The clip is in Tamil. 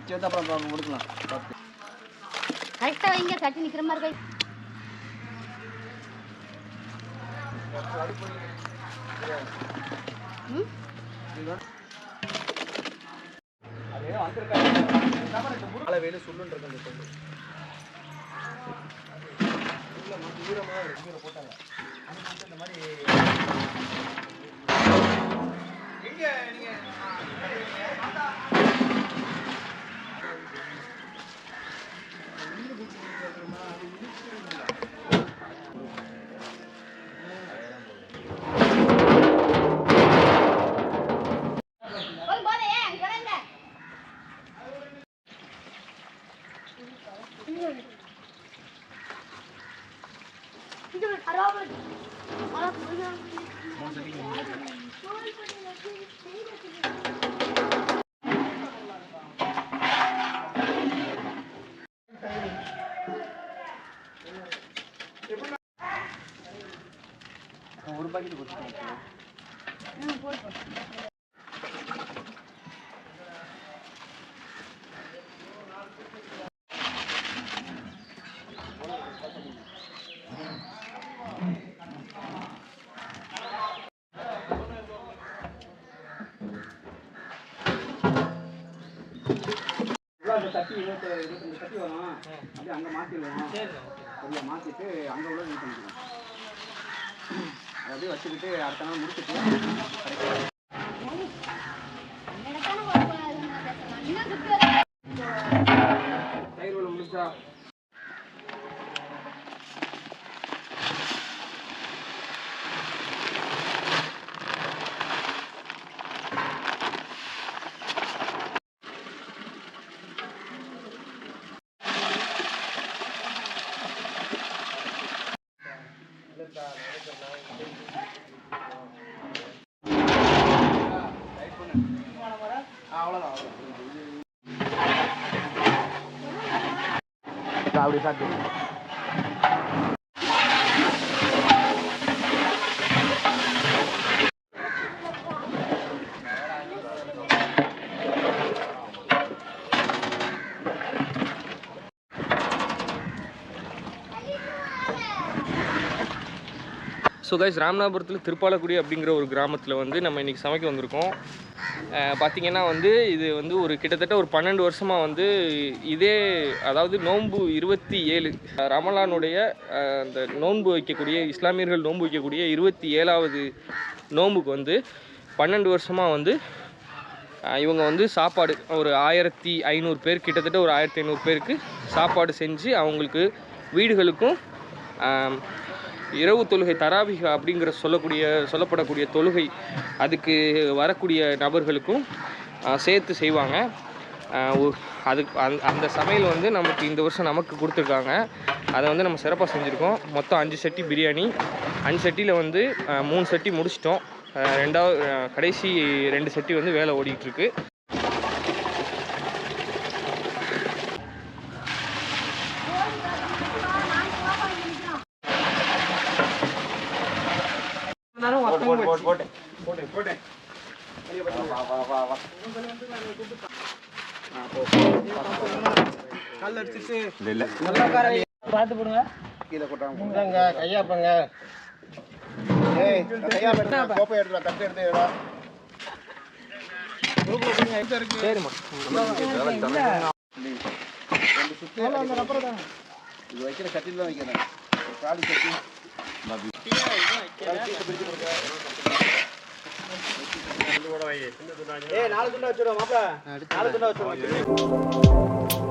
வச்சு வந்து அப்புறம் கொடுக்கலாம். கரெக்டாக வைங்க, தட்டி நிற்கிற மாதிரி கை. மழை வெயில் சுள்ளுன்றது அந்த சொல்லு ஈரமாக போட்டாங்க. இந்த மாதிரி எங்கே நீங்கள் ஒரு பாக்கெட் போட்டு தட்டி 25 தட்டி வரும். அப்படியே அங்கே மாற்றிடுவோம். கொஞ்சம் மாற்றிட்டு அங்கே உள்ள யூஸ் பண்ணிக்கலாம். அப்படியே வச்சுக்கிட்டு அடுத்த நாள் முடிச்சுட்டு தயிர் உள்ள முடிச்சா அப்படி சாப்பிட்டு ஸோ கைஸ், ராமநாதபுரத்தில் திருப்பாலக்குடி அப்படிங்கிற ஒரு கிராமத்தில் வந்து நம்ம இன்றைக்கி சமைக்க வந்திருக்கோம். பார்த்திங்கன்னா வந்து இது வந்து ஒரு கிட்டத்தட்ட ஒரு 12 வருஷமாக வந்து இதே, அதாவது நோன்பு 27 ரமலானுடைய அந்த நோன்பு வைக்கக்கூடிய இஸ்லாமியர்கள் நோன்பு வைக்கக்கூடிய 27வது நோன்புக்கு வந்து 12 வருஷமாக வந்து இவங்க வந்து சாப்பாடு ஒரு 1500 பேர், கிட்டத்தட்ட ஒரு 1500 பேருக்கு சாப்பாடு செஞ்சு அவங்களுக்கு வீடுகளுக்கும் இரவு தொழுகை தராவிக அப்படிங்கிற சொல்லப்படக்கூடிய தொழுகை அதுக்கு வரக்கூடிய நபர்களுக்கும் சேர்த்து செய்வாங்க. அதுக்கு அந்த சமையல் வந்து நமக்கு இந்த வருஷம் நமக்கு கொடுத்துருக்காங்க. அதை வந்து நம்ம சிறப்பாக செஞ்சுருக்கோம். மொத்தம் 5 சட்டி பிரியாணி. 5 சட்டியில் வந்து 3 சட்டி முடிச்சிட்டோம். கடைசி 2 சட்டி வந்து வேலை ஓடிட்டுருக்கு. பார்த்து போடுங்க. கீழே கொட்டாங்க கையாப்பங்க. கோப்பை எடுத்துடா, தட்டு எடுத்து. சரிம்மா, இது வைக்கிற சட்டியில் தான் வைக்கிறேன். காலி சட்டி நாலு துண்டா வச்சுடுவோம் மாப்பிள்ள. 4 துண்டா வச்சுடுவோம்.